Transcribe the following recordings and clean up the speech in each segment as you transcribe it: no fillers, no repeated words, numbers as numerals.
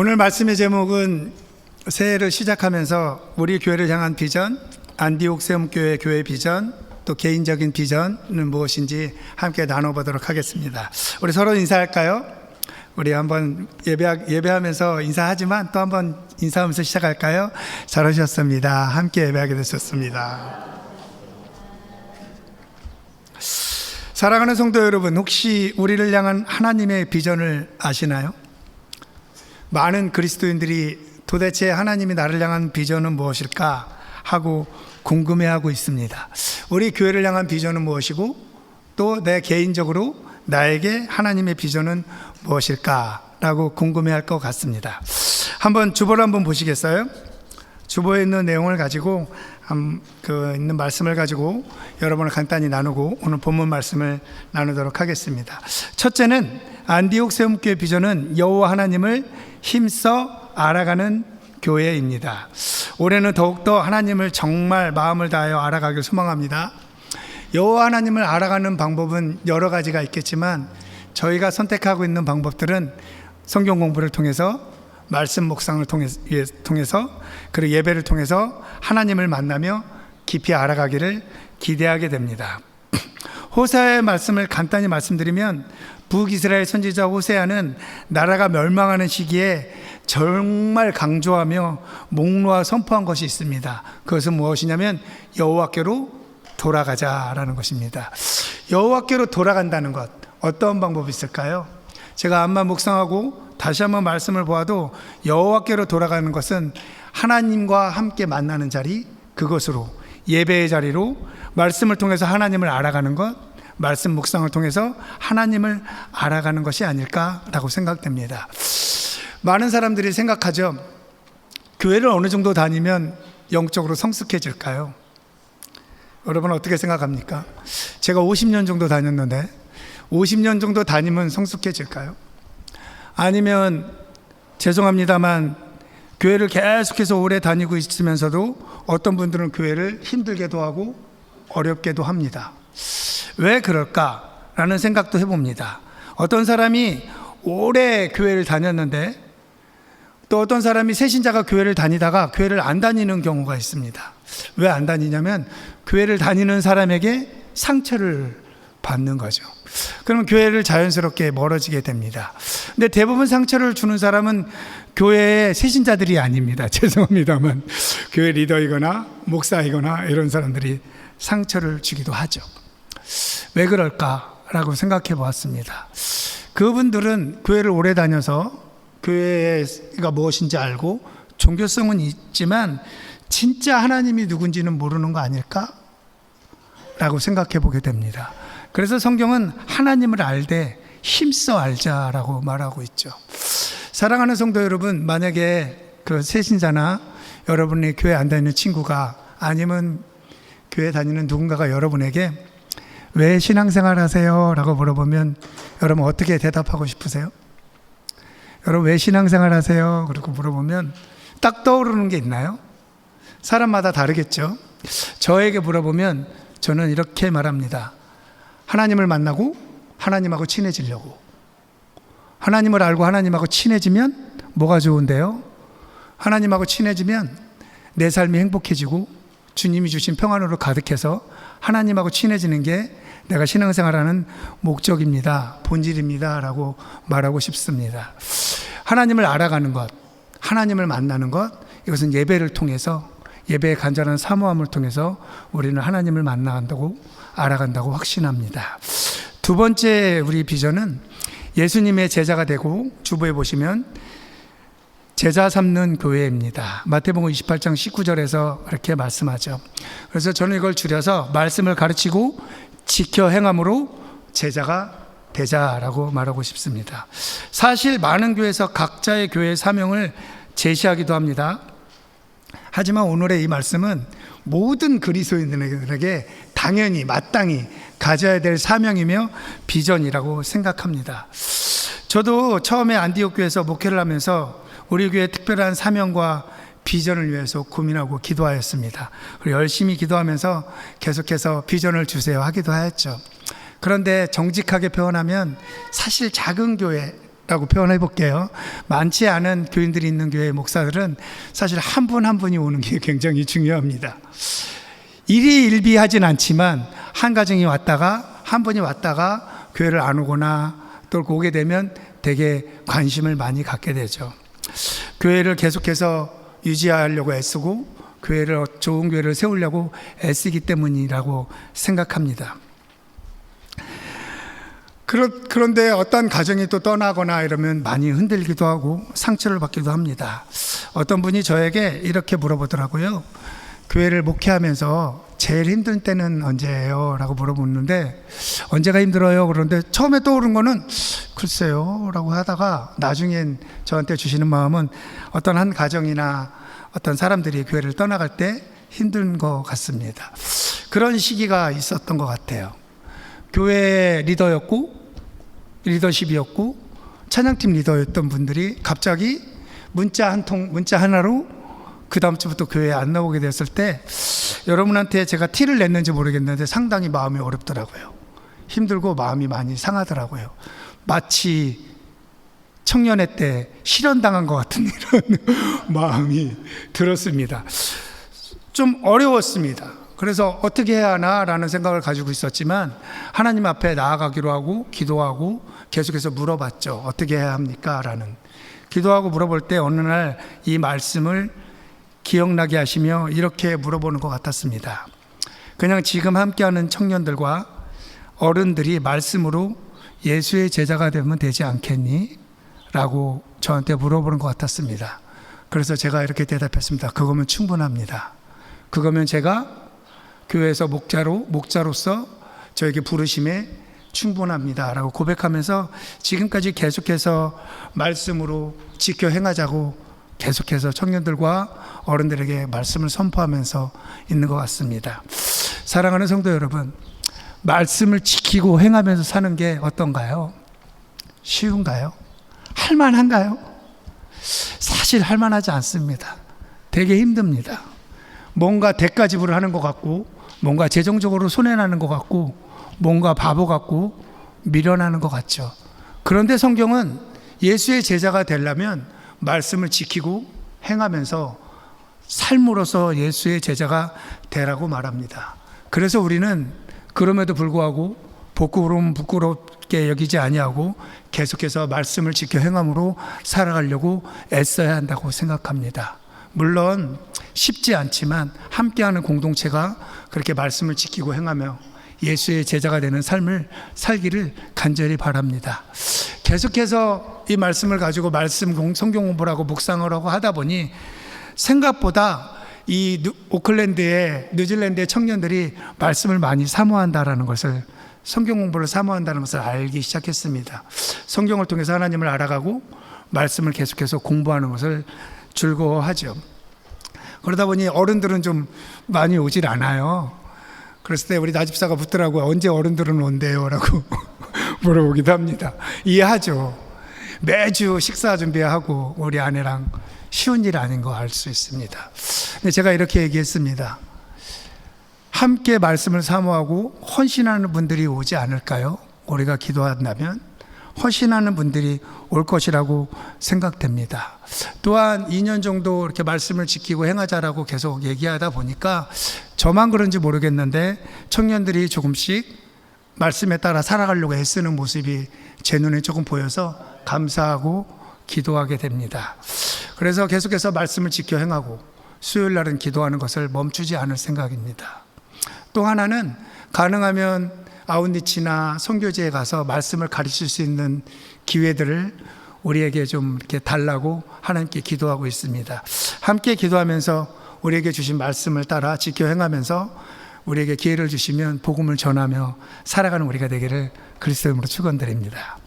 오늘 말씀의 제목은 새해를 시작하면서 우리 교회를 향한 비전, 안디옥 세움교회 교회 비전, 또 개인적인 비전은 무엇인지 함께 나눠보도록 하겠습니다. 우리 서로 인사할까요? 우리 한번 예배하면서 인사하지만 또 한번 인사하면서 시작할까요? 잘 오셨습니다. 함께 예배하게 되셨습니다. 사랑하는 성도 여러분, 혹시 우리를 향한 하나님의 비전을 아시나요? 많은 그리스도인들이 도대체 하나님이 나를 향한 비전은 무엇일까 하고 궁금해하고 있습니다. 우리 교회를 향한 비전은 무엇이고 또 내 개인적으로 나에게 하나님의 비전은 무엇일까라고 궁금해할 것 같습니다. 한번 주보를 한번 보시겠어요? 주보에 있는 내용을 가지고 있는 말씀을 가지고 여러분을 간단히 나누고 오늘 본문 말씀을 나누도록 하겠습니다. 첫째는 안디옥 세움교회 비전은 여호와 하나님을 힘써 알아가는 교회입니다. 올해는 더욱더 하나님을 정말 마음을 다하여 알아가길 소망합니다. 여호와 하나님을 알아가는 방법은 여러 가지가 있겠지만 저희가 선택하고 있는 방법들은 성경 공부를 통해서, 말씀 묵상을 통해서 그리고 예배를 통해서 하나님을 만나며 깊이 알아가기를 기대하게 됩니다. 호세아의 말씀을 간단히 말씀드리면 북이스라엘 선지자 호세아는 나라가 멸망하는 시기에 정말 강조하며 목놓아 선포한 것이 있습니다. 그것은 무엇이냐면 여호와께로 돌아가자라는 것입니다. 여호와께로 돌아간다는 것, 어떤 방법이 있을까요? 제가 암만 묵상하고 다시 한번 말씀을 보아도 여호와께로 돌아가는 것은 하나님과 함께 만나는 자리, 그것으로 예배의 자리로 말씀을 통해서 하나님을 알아가는 것, 말씀 묵상을 통해서 하나님을 알아가는 것이 아닐까라고 생각됩니다. 많은 사람들이 생각하죠. 교회를 어느 정도 다니면 영적으로 성숙해질까요? 여러분 어떻게 생각합니까? 제가 50년 정도 다녔는데 50년 정도 다니면 성숙해질까요? 아니면 죄송합니다만 교회를 계속해서 오래 다니고 있으면서도 어떤 분들은 교회를 힘들게도 하고 어렵게도 합니다. 왜 그럴까라는 생각도 해봅니다. 어떤 사람이 오래 교회를 다녔는데 또 어떤 사람이 새신자가 교회를 다니다가 교회를 안 다니는 경우가 있습니다. 왜 안 다니냐면 교회를 다니는 사람에게 상처를 받는 거죠. 그러면 교회를 자연스럽게 멀어지게 됩니다. 근데 대부분 상처를 주는 사람은 교회의 새신자들이 아닙니다. 죄송합니다만 교회 리더이거나 목사이거나 이런 사람들이 상처를 주기도 하죠. 왜 그럴까라고 생각해 보았습니다. 그분들은 교회를 오래 다녀서 교회가 무엇인지 알고 종교성은 있지만 진짜 하나님이 누군지는 모르는 거 아닐까? 라고 생각해 보게 됩니다. 그래서 성경은 하나님을 알되 힘써 알자라고 말하고 있죠. 사랑하는 성도 여러분, 만약에 그 새신자나 여러분이 교회 안 다니는 친구가 아니면 교회 다니는 누군가가 여러분에게 왜 신앙생활 하세요? 라고 물어보면 여러분 어떻게 대답하고 싶으세요? 여러분 왜 신앙생활 하세요? 그리고 물어보면 딱 떠오르는 게 있나요? 사람마다 다르겠죠. 저에게 물어보면 저는 이렇게 말합니다. 하나님을 만나고 하나님하고 친해지려고. 하나님을 알고 하나님하고 친해지면 뭐가 좋은데요? 하나님하고 친해지면 내 삶이 행복해지고 주님이 주신 평안으로 가득해서 하나님하고 친해지는 게 내가 신앙생활하는 목적입니다, 본질입니다 라고 말하고 싶습니다. 하나님을 알아가는 것, 하나님을 만나는 것, 이것은 예배를 통해서, 예배의 간절한 사모함을 통해서 우리는 하나님을 만나간다고, 알아간다고 확신합니다. 두 번째 우리 비전은 예수님의 제자가 되고, 주보에 보시면 제자 삼는 교회입니다. 마태복음 28장 19절에서 이렇게 말씀하죠. 그래서 저는 이걸 줄여서 말씀을 가르치고 지켜 행함으로 제자가 되자라고 말하고 싶습니다. 사실 많은 교회에서 각자의 교회의 사명을 제시하기도 합니다. 하지만 오늘의 이 말씀은 모든 그리스도인들에게 당연히 마땅히 가져야 될 사명이며 비전이라고 생각합니다. 저도 처음에 안디옥 교회에서 목회를 하면서 우리 교회의 특별한 사명과 비전을 위해서 고민하고 기도하였습니다. 그리고 열심히 기도하면서 계속해서 비전을 주세요 하기도 하였죠. 그런데 정직하게 표현하면 사실 작은 교회, 라고 표현해 볼게요. 많지 않은 교인들이 있는 교회 목사들은 사실 한 분 한 분이 오는 게 굉장히 중요합니다. 일희일비하진 않지만 한 가정이 왔다가 한 분이 왔다가 교회를 안 오거나 또 오게 되면 되게 관심을 많이 갖게 되죠. 교회를 계속해서 유지하려고 애쓰고 좋은 교회를 세우려고 애쓰기 때문이라고 생각합니다. 그런데 어떤 가정이 또 떠나거나 이러면 많이 흔들기도 하고 상처를 받기도 합니다. 어떤 분이 저에게 이렇게 물어보더라고요. 교회를 목회하면서 제일 힘든 때는 언제예요? 라고 물어보는데 언제가 힘들어요? 그런데 처음에 떠오른 거는 글쎄요 라고 하다가 나중엔 저한테 주시는 마음은 어떤 한 가정이나 어떤 사람들이 교회를 떠나갈 때 힘든 것 같습니다. 그런 시기가 있었던 것 같아요. 교회 리더십이었고 찬양팀 리더였던 분들이 갑자기 문자 하나로 그 다음 주부터 교회에 안 나오게 됐을 때 여러분한테 제가 티를 냈는지 모르겠는데 상당히 마음이 어렵더라고요. 힘들고 마음이 많이 상하더라고요. 마치 청년회 때 실현당한 것 같은 이런 마음이 들었습니다. 좀 어려웠습니다. 그래서 어떻게 해야 하나라는 생각을 가지고 있었지만 하나님 앞에 나아가기로 하고 기도하고 계속해서 물어봤죠. 어떻게 해야 합니까? 라는 기도하고 물어볼 때 어느 날 이 말씀을 기억나게 하시며 이렇게 물어보는 것 같았습니다. 그냥 지금 함께하는 청년들과 어른들이 말씀으로 예수의 제자가 되면 되지 않겠니? 라고 저한테 물어보는 것 같았습니다. 그래서 제가 이렇게 대답했습니다. 그거면 충분합니다. 그거면 제가 교회에서 목자로서 저에게 부르심에 충분합니다 라고 고백하면서 지금까지 계속해서 말씀으로 지켜 행하자고 계속해서 청년들과 어른들에게 말씀을 선포하면서 있는 것 같습니다. 사랑하는 성도 여러분, 말씀을 지키고 행하면서 사는 게 어떤가요? 쉬운가요? 할만한가요? 사실 할만하지 않습니다. 되게 힘듭니다. 뭔가 대가 지불을 하는 것 같고 뭔가 재정적으로 손해나는 것 같고 뭔가 바보 같고 미련하는 것 같죠. 그런데 성경은 예수의 제자가 되려면 말씀을 지키고 행하면서 삶으로서 예수의 제자가 되라고 말합니다. 그래서 우리는 그럼에도 불구하고 부끄럽게 여기지 아니하고 계속해서 말씀을 지켜 행함으로 살아가려고 애써야 한다고 생각합니다. 물론 쉽지 않지만 함께하는 공동체가 그렇게 말씀을 지키고 행하며 예수의 제자가 되는 삶을 살기를 간절히 바랍니다. 계속해서 이 말씀을 가지고 성경 공부를 하고 묵상을 하고 하다 보니 생각보다 이 뉴질랜드의 청년들이 말씀을 많이 사모한다라는 것을, 성경 공부를 사모한다는 것을 알기 시작했습니다. 성경을 통해서 하나님을 알아가고 말씀을 계속해서 공부하는 것을 즐거워하죠. 그러다 보니 어른들은 좀 많이 오질 않아요. 그랬을 때 우리 나집사가 붙더라고요. 언제 어른들은 온대요? 라고 물어보기도 합니다. 이해하죠. 매주 식사 준비하고 우리 아내랑 쉬운 일 아닌 거 알 수 있습니다. 근데 제가 이렇게 얘기했습니다. 함께 말씀을 사모하고 헌신하는 분들이 오지 않을까요? 우리가 기도한다면 헌신하는 분들이 올 것이라고 생각됩니다. 또한 2년 정도 이렇게 말씀을 지키고 행하자라고 계속 얘기하다 보니까 저만 그런지 모르겠는데 청년들이 조금씩 말씀에 따라 살아가려고 애쓰는 모습이 제 눈에 조금 보여서 감사하고 기도하게 됩니다. 그래서 계속해서 말씀을 지켜 행하고 수요일 날은 기도하는 것을 멈추지 않을 생각입니다. 또 하나는 가능하면 아웃리치나 선교지에 가서 말씀을 가르칠 수 있는 기회들을 우리에게 좀 이렇게 달라고 하나님께 기도하고 있습니다. 함께 기도하면서 우리에게 주신 말씀을 따라 지켜 행하면서 우리에게 기회를 주시면 복음을 전하며 살아가는 우리가 되기를 그리스도의 이름으로 축원드립니다.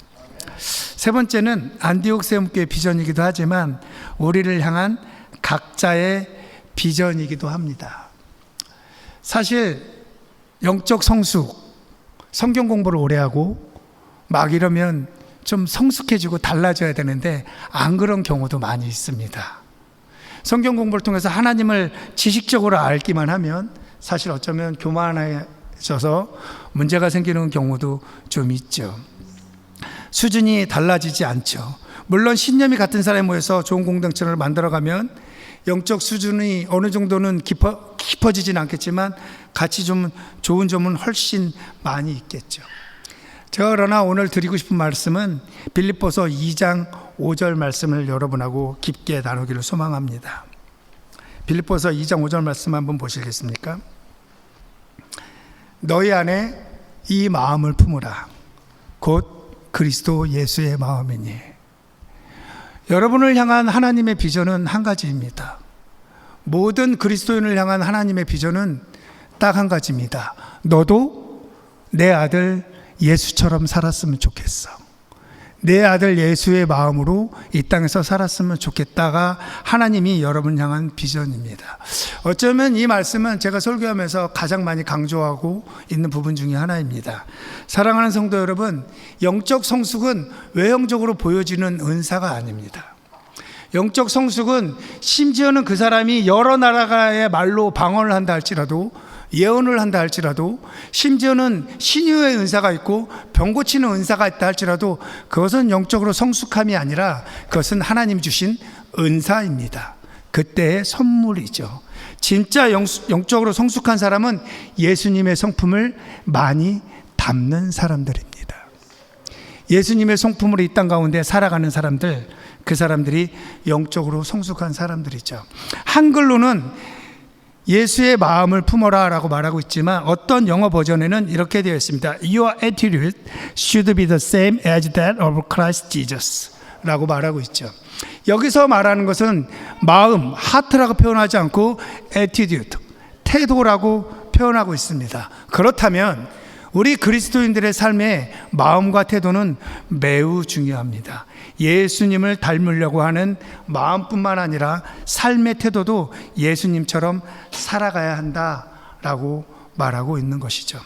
세 번째는 안디옥 세움교회 비전이기도 하지만 우리를 향한 각자의 비전이기도 합니다. 사실 영적 성숙, 성경 공부를 오래 하고 막 이러면 좀 성숙해지고 달라져야 되는데 안 그런 경우도 많이 있습니다. 성경 공부를 통해서 하나님을 지식적으로 알기만 하면 사실 어쩌면 교만해져서 문제가 생기는 경우도 좀 있죠. 수준이 달라지지 않죠. 물론 신념이 같은 사람이 모여서 좋은 공동체를 만들어가면 영적 수준이 어느 정도는 깊어지진 않겠지만 같이 좀 좋은 점은 훨씬 많이 있겠죠. 제가 그러나 오늘 드리고 싶은 말씀은 빌립보서 2장 5절 말씀을 여러분하고 깊게 나누기를 소망합니다. 빌립보서 2장 5절 말씀 한번 보시겠습니까? 너희 안에 이 마음을 품으라. 곧 그리스도 예수의 마음이니. 여러분을 향한 하나님의 비전은 한 가지입니다. 모든 그리스도인을 향한 하나님의 비전은 딱 한 가지입니다. 너도 내 아들 예수처럼 살았으면 좋겠어. 내 아들 예수의 마음으로 이 땅에서 살았으면 좋겠다가 하나님이 여러분 향한 비전입니다. 어쩌면 이 말씀은 제가 설교하면서 가장 많이 강조하고 있는 부분 중에 하나입니다. 사랑하는 성도 여러분, 영적 성숙은 외형적으로 보여지는 은사가 아닙니다. 영적 성숙은 심지어는 그 사람이 여러 나라의 말로 방언을 한다 할지라도, 예언을 한다 할지라도, 심지어는 신유의 은사가 있고 병 고치는 은사가 있다 할지라도 그것은 영적으로 성숙함이 아니라 그것은 하나님 주신 은사입니다. 그때의 선물이죠. 진짜 영적으로 성숙한 사람은 예수님의 성품을 많이 담는 사람들입니다. 예수님의 성품으로 이 땅 가운데 살아가는 사람들, 그 사람들이 영적으로 성숙한 사람들이죠. 한글로는 예수의 마음을 품어라 라고 말하고 있지만 어떤 영어 버전에는 이렇게 되어 있습니다. Your attitude should be the same as that of Christ Jesus 라고 말하고 있죠. 여기서 말하는 것은 마음, 하트라고 표현하지 않고 attitude, 태도라고 표현하고 있습니다. 그렇다면 우리 그리스도인들의 삶의 마음과 태도는 매우 중요합니다. 예수님을 닮으려고 하는 마음뿐만 아니라 삶의 태도도 예수님처럼 살아가야 한다라고 말하고 있는 것이죠.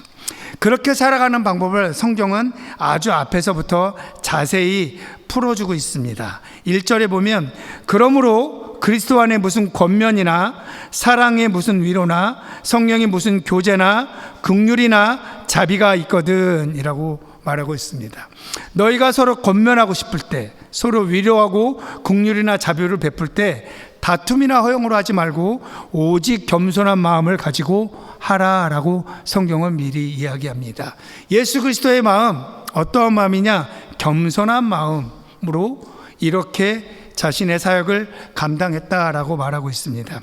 그렇게 살아가는 방법을 성경은 아주 앞에서부터 자세히 풀어주고 있습니다. 1절에 보면 그러므로 그리스도 안에 무슨 권면이나 사랑의 무슨 위로나 성령의 무슨 교제나 긍휼이나 자비가 있거든 이라고 말하고 있습니다. 너희가 서로 권면하고 싶을 때, 서로 위로하고 긍휼이나 자비를 베풀 때 다툼이나 허용으로 하지 말고 오직 겸손한 마음을 가지고 하라라고 성경은 미리 이야기합니다. 예수 그리스도의 마음, 어떠한 마음이냐? 겸손한 마음으로 이렇게 자신의 사역을 감당했다라고 말하고 있습니다.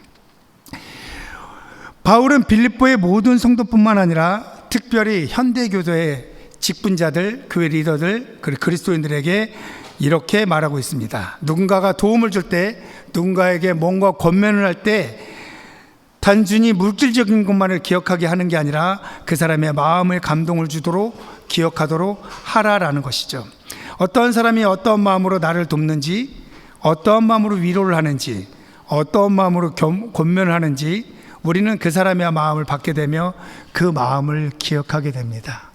바울은 빌립보의 모든 성도뿐만 아니라 특별히 현대교도의 직분자들, 교회 리더들, 그리고 그리스도인들에게 이렇게 말하고 있습니다. 누군가가 도움을 줄 때, 누군가에게 뭔가 권면을 할 때 단순히 물질적인 것만을 기억하게 하는 게 아니라 그 사람의 마음을 감동을 주도록 기억하도록 하라라는 것이죠. 어떤 사람이 어떤 마음으로 나를 돕는지, 어떤 마음으로 위로를 하는지, 어떤 마음으로 권면을 하는지 우리는 그 사람의 마음을 받게 되며 그 마음을 기억하게 됩니다.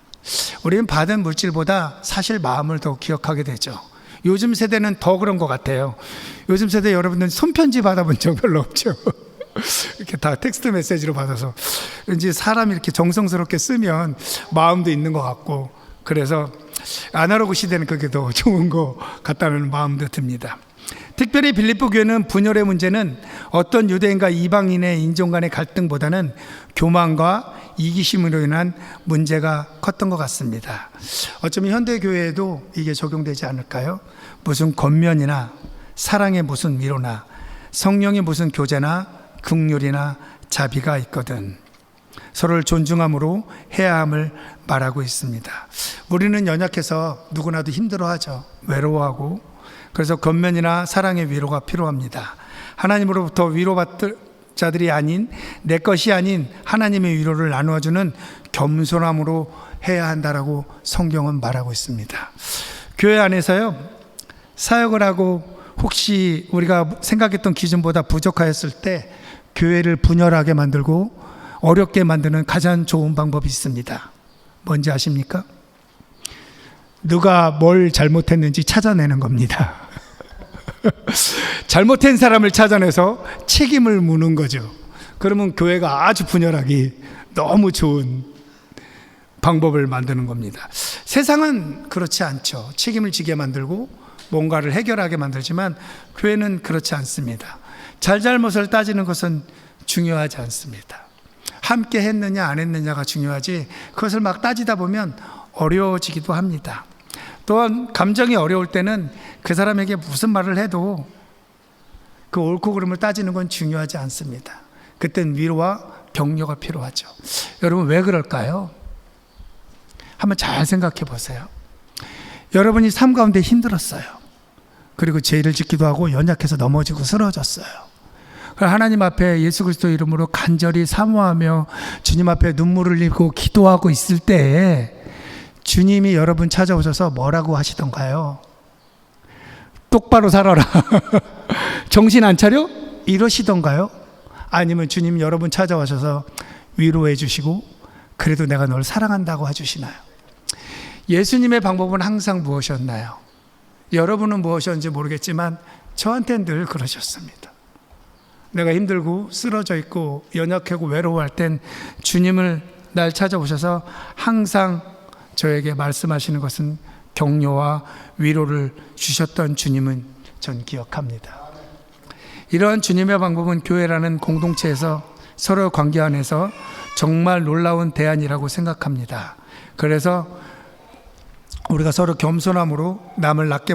우리는 받은 물질보다 사실 마음을 더 기억하게 되죠. 요즘 세대는 더 그런 것 같아요. 요즘 세대 여러분들 손편지 받아본 적 별로 없죠. 이렇게 다 텍스트 메시지로 받아서 왠지 사람이 이렇게 정성스럽게 쓰면 마음도 있는 것 같고, 그래서 아날로그 시대는 그게 더 좋은 것 같다는 마음도 듭니다. 특별히 빌립보 교회는 분열의 문제는 어떤 유대인과 이방인의 인종 간의 갈등보다는 교만과 이기심으로 인한 문제가 컸던 것 같습니다. 어쩌면 현대 교회에도 이게 적용되지 않을까요? 무슨 권면이나 사랑의 무슨 위로나 성령의 무슨 교제나 긍휼이나 자비가 있거든 서로를 존중함으로 해야 함을 말하고 있습니다. 우리는 연약해서 누구나도 힘들어하죠. 외로워하고. 그래서 권면이나 사랑의 위로가 필요합니다. 하나님으로부터 위로받을 자들이 아닌, 내 것이 아닌 하나님의 위로를 나누어주는 겸손함으로 해야 한다라고 성경은 말하고 있습니다. 교회 안에서요, 사역을 하고 혹시 우리가 생각했던 기준보다 부족하였을 때 교회를 분열하게 만들고 어렵게 만드는 가장 좋은 방법이 있습니다. 뭔지 아십니까? 누가 뭘 잘못했는지 찾아내는 겁니다. 잘못한 사람을 찾아내서 책임을 묻는 거죠. 그러면 교회가 아주 분열하기 너무 좋은 방법을 만드는 겁니다. 세상은 그렇지 않죠. 책임을 지게 만들고 뭔가를 해결하게 만들지만 교회는 그렇지 않습니다. 잘잘못을 따지는 것은 중요하지 않습니다. 함께 했느냐 안 했느냐가 중요하지, 그것을 막 따지다 보면 어려워지기도 합니다. 또한 감정이 어려울 때는 그 사람에게 무슨 말을 해도 그 옳고 그름을 따지는 건 중요하지 않습니다. 그땐 위로와 격려가 필요하죠. 여러분, 왜 그럴까요? 한번 잘 생각해 보세요. 여러분이 삶 가운데 힘들었어요. 그리고 죄를 짓기도 하고 연약해서 넘어지고 쓰러졌어요. 하나님 앞에 예수 그리스도 이름으로 간절히 사모하며 주님 앞에 눈물을 흘리고 기도하고 있을 때에 주님이 여러분 찾아오셔서 뭐라고 하시던가요? 똑바로 살아라. 정신 안 차려? 이러시던가요? 아니면 주님 여러분 찾아오셔서 위로해 주시고 그래도 내가 널 사랑한다고 해주시나요? 예수님의 방법은 항상 무엇이었나요? 여러분은 무엇이었는지 모르겠지만 저한테는 늘 그러셨습니다. 내가 힘들고 쓰러져 있고 연약하고 외로워할 땐 주님을 날 찾아오셔서 항상 저에게 말씀하시는 것은 격려와 위로를 주셨던 주님은 전 기억합니다. 이러한 주님의 방법은 교회라는 공동체에서 서로 관계 안에서 정말 놀라운 대안이라고 생각합니다. 그래서 우리가 서로 겸손함으로 남을 낮게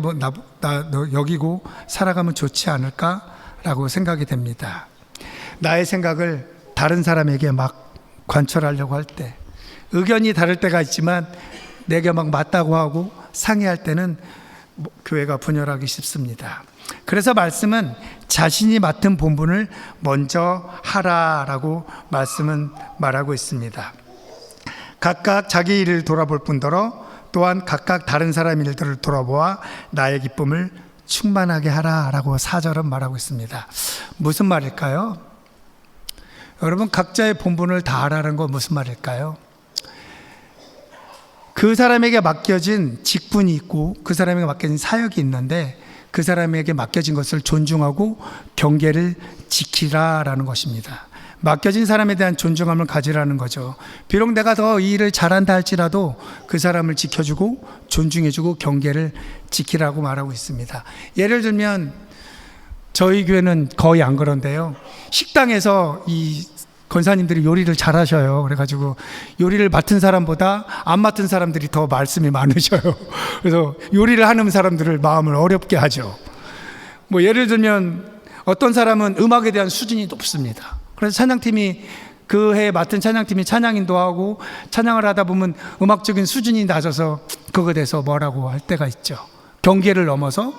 여기고 살아가면 좋지 않을까라고 생각이 됩니다. 나의 생각을 다른 사람에게 막 관철하려고 할 때, 의견이 다를 때가 있지만 내게 막 맞다고 하고 상의할 때는 교회가 분열하기 쉽습니다. 그래서 말씀은 자신이 맡은 본분을 먼저 하라라고 말씀은 말하고 있습니다. 각각 자기 일을 돌아볼 뿐더러 또한 각각 다른 사람 일들을 돌아보아 나의 기쁨을 충만하게 하라라고 4절은 말하고 있습니다. 무슨 말일까요? 여러분, 각자의 본분을 다 하라는 건 무슨 말일까요? 그 사람에게 맡겨진 직분이 있고 그 사람에게 맡겨진 사역이 있는데 그 사람에게 맡겨진 것을 존중하고 경계를 지키라라는 것입니다. 맡겨진 사람에 대한 존중함을 가지라는 거죠. 비록 내가 더 이 일을 잘한다 할지라도 그 사람을 지켜주고 존중해주고 경계를 지키라고 말하고 있습니다. 예를 들면 저희 교회는 거의 안 그런데요, 식당에서 이 권사님들이 요리를 잘하셔요. 그래가지고 요리를 맡은 사람보다 안 맡은 사람들이 더 말씀이 많으셔요. 그래서 요리를 하는 사람들을 마음을 어렵게 하죠. 뭐 예를 들면 어떤 사람은 음악에 대한 수준이 높습니다. 그래서 찬양팀이 그 해에 맡은 찬양팀이 찬양 인도하고 찬양을 하다 보면 음악적인 수준이 낮아서 그거에 대해서 뭐라고 할 때가 있죠. 경계를 넘어서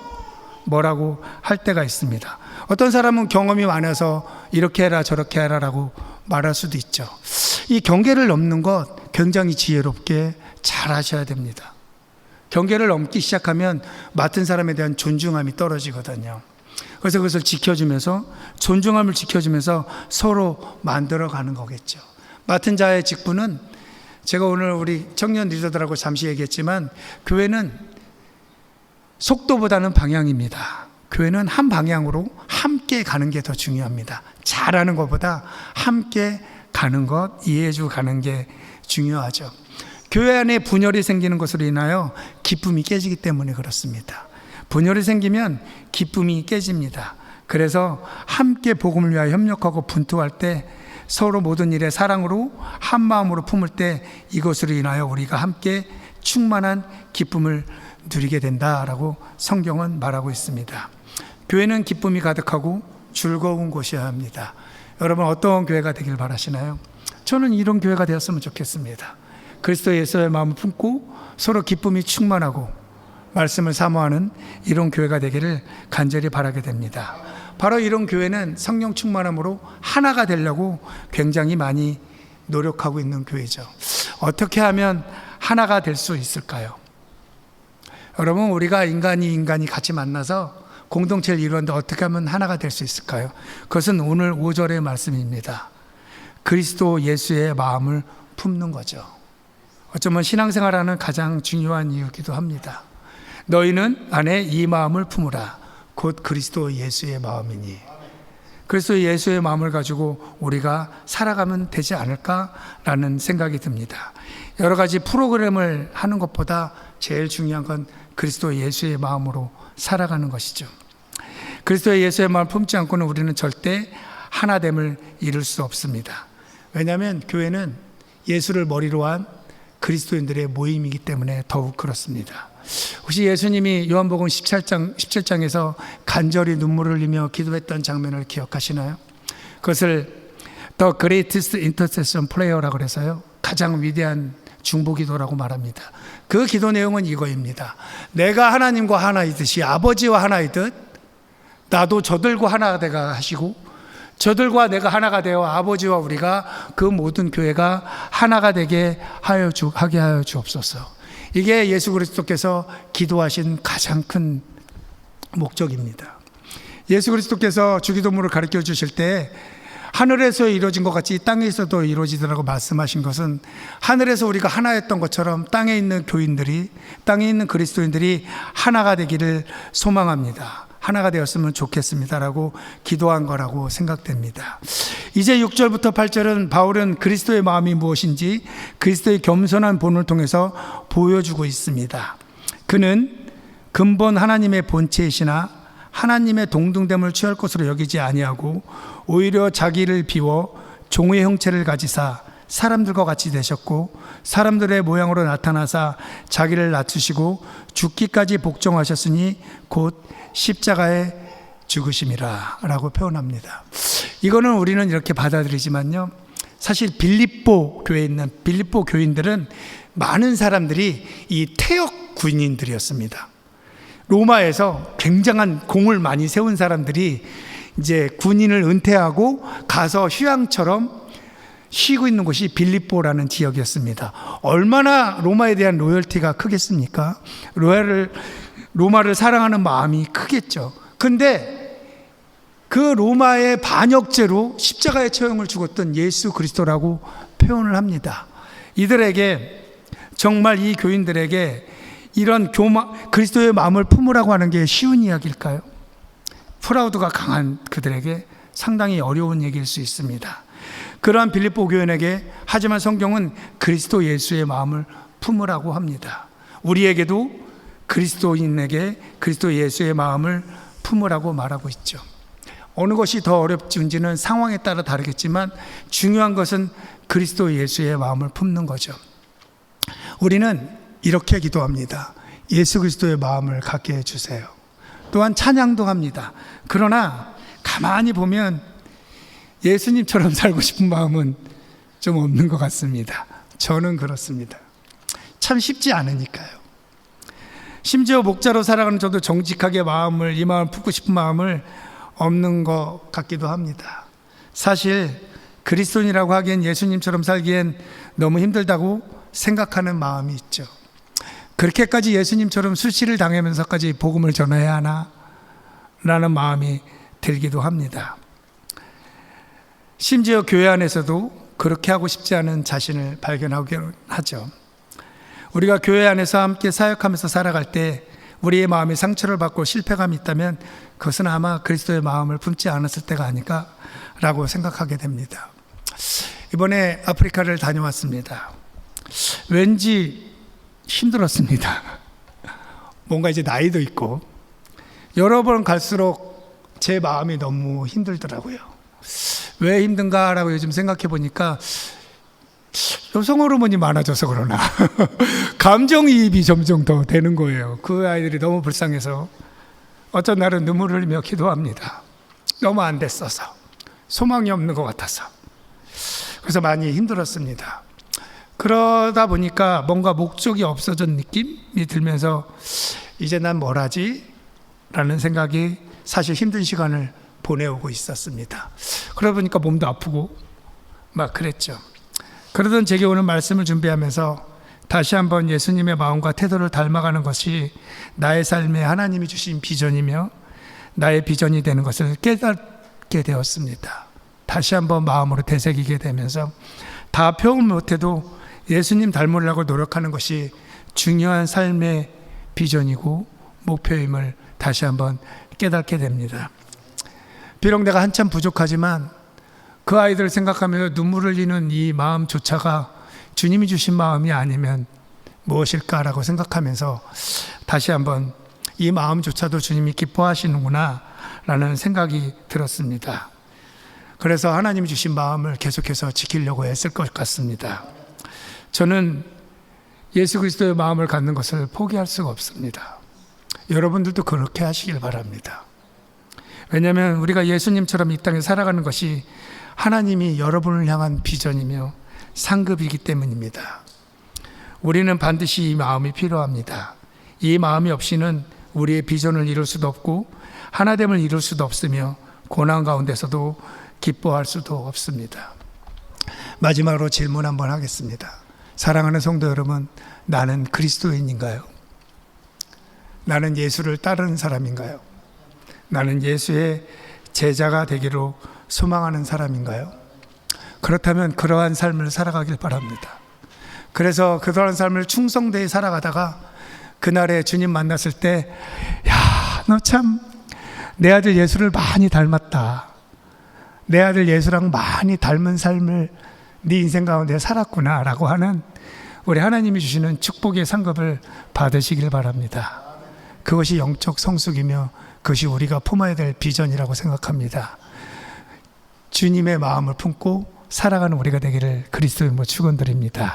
뭐라고 할 때가 있습니다. 어떤 사람은 경험이 많아서 이렇게 해라 저렇게 해라라고 말할 수도 있죠. 이 경계를 넘는 것 굉장히 지혜롭게 잘 하셔야 됩니다. 경계를 넘기 시작하면 맡은 사람에 대한 존중함이 떨어지거든요. 그래서 그것을 지켜주면서 존중함을 지켜주면서 서로 만들어가는 거겠죠. 맡은 자의 직분은 제가 오늘 우리 청년 리더들하고 잠시 얘기했지만 교회는 속도보다는 방향입니다. 교회는 한 방향으로 함께 가는 게 더 중요합니다. 잘하는 것보다 함께 가는 것, 이해해주고 가는 게 중요하죠. 교회 안에 분열이 생기는 것으로 인하여 기쁨이 깨지기 때문에 그렇습니다. 분열이 생기면 기쁨이 깨집니다. 그래서 함께 복음을 위하여 협력하고 분투할 때 서로 모든 일에 사랑으로 한 마음으로 품을 때 이것으로 인하여 우리가 함께 충만한 기쁨을 누리게 된다라고 성경은 말하고 있습니다. 교회는 기쁨이 가득하고 즐거운 곳이어야 합니다. 여러분, 어떤 교회가 되길 바라시나요? 저는 이런 교회가 되었으면 좋겠습니다. 그리스도 예수의 마음을 품고 서로 기쁨이 충만하고 말씀을 사모하는 이런 교회가 되기를 간절히 바라게 됩니다. 바로 이런 교회는 성령 충만함으로 하나가 되려고 굉장히 많이 노력하고 있는 교회죠. 어떻게 하면 하나가 될 수 있을까요? 여러분, 우리가 인간이 같이 만나서 공동체를 이루는데 어떻게 하면 하나가 될 수 있을까요? 그것은 오늘 5절의 말씀입니다. 그리스도 예수의 마음을 품는 거죠. 어쩌면 신앙생활하는 가장 중요한 이유이기도 합니다. 너희는 안에 이 마음을 품으라. 곧 그리스도 예수의 마음이니. 그리스도 예수의 마음을 가지고 우리가 살아가면 되지 않을까라는 생각이 듭니다. 여러 가지 프로그램을 하는 것보다 제일 중요한 건 그리스도 예수의 마음으로 살아가는 것이죠. 그리스도 예수의 마음을 품지 않고는 우리는 절대 하나됨을 이룰 수 없습니다. 왜냐하면 교회는 예수를 머리로 한 그리스도인들의 모임이기 때문에 더욱 그렇습니다. 혹시 예수님이 요한복음 17장에서 간절히 눈물을 흘리며 기도했던 장면을 기억하시나요? 그것을 The Greatest Intercession Prayer라고 해서요, 가장 위대한 중보기도라고 말합니다. 그 기도 내용은 이거입니다. 내가 하나님과 하나이듯이, 아버지와 하나이듯 나도 저들과 하나가 되가 하시고, 저들과 내가 하나가 되어 아버지와 우리가 그 모든 교회가 하나가 되게 하게 하여 주옵소서. 이게 예수 그리스도께서 기도하신 가장 큰 목적입니다. 예수 그리스도께서 주기도문을 가르쳐 주실 때 하늘에서 이루어진 것 같이 땅에서도 이루어지더라고 말씀하신 것은, 하늘에서 우리가 하나였던 것처럼 땅에 있는 교인들이, 땅에 있는 그리스도인들이 하나가 되기를 소망합니다. 하나가 되었으면 좋겠습니다라고 기도한 거라고 생각됩니다. 이제 6절부터 8절은 바울은 그리스도의 마음이 무엇인지 그리스도의 겸손한 본을 통해서 보여주고 있습니다. 그는 근본 하나님의 본체이시나 하나님의 동등됨을 취할 것으로 여기지 아니하고 오히려 자기를 비워 종의 형체를 가지사 사람들과 같이 되셨고 사람들의 모양으로 나타나사 자기를 낮추시고 죽기까지 복종하셨으니 곧 십자가에 죽으심이라 라고 표현합니다. 이거는 우리는 이렇게 받아들이지만요, 사실 빌립보 교회에 있는 빌립보 교인들은 많은 사람들이 이 태역 군인들이었습니다. 로마에서 굉장한 공을 많이 세운 사람들이 이제 군인을 은퇴하고 가서 휴양처럼 쉬고 있는 곳이 빌립보라는 지역이었습니다. 얼마나 로마에 대한 로열티가 크겠습니까? 로마를 사랑하는 마음이 크겠죠. 근데 그 로마의 반역죄로 십자가의 처형을 죽었던 예수 그리스도라고 표현을 합니다. 이들에게, 정말 이 교인들에게 이런 그리스도의 마음을 품으라고 하는 게 쉬운 이야기일까요? 프라우드가 강한 그들에게 상당히 어려운 얘기일 수 있습니다. 그러한 빌립보 교인에게, 하지만 성경은 그리스도 예수의 마음을 품으라고 합니다. 우리에게도 그리스도인에게 그리스도 예수의 마음을 품으라고 말하고 있죠. 어느 것이 더 어렵지는 상황에 따라 다르겠지만 중요한 것은 그리스도 예수의 마음을 품는 거죠. 우리는 이렇게 기도합니다. 예수 그리스도의 마음을 갖게 해주세요. 또한 찬양도 합니다. 그러나 가만히 보면 예수님처럼 살고 싶은 마음은 좀 없는 것 같습니다. 저는 그렇습니다. 참 쉽지 않으니까요. 심지어 목자로 살아가는 저도 정직하게 이 마음을 품고 싶은 마음을 없는 것 같기도 합니다. 사실 그리스도인이라고 하기엔, 예수님처럼 살기엔 너무 힘들다고 생각하는 마음이 있죠. 그렇게까지 예수님처럼 수치를 당하면서까지 복음을 전해야 하나? 라는 마음이 들기도 합니다. 심지어 교회 안에서도 그렇게 하고 싶지 않은 자신을 발견하게 하죠. 우리가 교회 안에서 함께 사역하면서 살아갈 때 우리의 마음이 상처를 받고 실패감이 있다면 그것은 아마 그리스도의 마음을 품지 않았을 때가 아닐까라고 생각하게 됩니다. 이번에 아프리카를 다녀왔습니다. 왠지 힘들었습니다. 뭔가 이제 나이도 있고 여러 번 갈수록 제 마음이 너무 힘들더라고요. 왜 힘든가라고 요즘 생각해 보니까 여성 호르몬이 많아져서 그러나 감정이입이 점점 더 되는 거예요. 그 아이들이 너무 불쌍해서 어떤 날은 눈물을 흘리며 기도합니다. 너무 안 됐어서, 소망이 없는 것 같아서. 그래서 많이 힘들었습니다. 그러다 보니까 뭔가 목적이 없어진 느낌이 들면서 이제 난 뭘 하지? 라는 생각이 사실 힘든 시간을 보내오고 있었습니다. 그러다 보니까 몸도 아프고 막 그랬죠. 그러던 제게 오늘 말씀을 준비하면서 다시 한번 예수님의 마음과 태도를 닮아가는 것이 나의 삶에 하나님이 주신 비전이며 나의 비전이 되는 것을 깨닫게 되었습니다. 다시 한번 마음으로 되새기게 되면서 다 표현 못해도 예수님 닮으려고 노력하는 것이 중요한 삶의 비전이고 목표임을 다시 한번 깨닫게 됩니다. 비록 내가 한참 부족하지만 그 아이들을 생각하면서 눈물을 흘리는 이 마음조차가 주님이 주신 마음이 아니면 무엇일까라고 생각하면서 다시 한번 이 마음조차도 주님이 기뻐하시는구나 라는 생각이 들었습니다. 그래서 하나님이 주신 마음을 계속해서 지키려고 했을 것 같습니다. 저는 예수 그리스도의 마음을 갖는 것을 포기할 수가 없습니다. 여러분들도 그렇게 하시길 바랍니다. 왜냐하면 우리가 예수님처럼 이 땅에 살아가는 것이 하나님이 여러분을 향한 비전이며 상급이기 때문입니다. 우리는 반드시 이 마음이 필요합니다. 이 마음이 없이는 우리의 비전을 이룰 수도 없고 하나됨을 이룰 수도 없으며 고난 가운데서도 기뻐할 수도 없습니다. 마지막으로 질문 한번 하겠습니다. 사랑하는 성도 여러분, 나는 그리스도인인가요? 나는 예수를 따르는 사람인가요? 나는 예수의 제자가 되기로 소망하는 사람인가요? 그렇다면 그러한 삶을 살아가길 바랍니다. 그래서 그러한 삶을 충성되이 살아가다가 그날에 주님 만났을 때, 야, 너 참 내 아들 예수를 많이 닮았다. 내 아들 예수랑 많이 닮은 삶을 네 인생 가운데 살았구나 라고 하는 우리 하나님이 주시는 축복의 상급을 받으시길 바랍니다. 그것이 영적 성숙이며 그것이 우리가 품어야 될 비전이라고 생각합니다. 주님의 마음을 품고 살아가는 우리가 되기를 그리스도의 축원드립니다.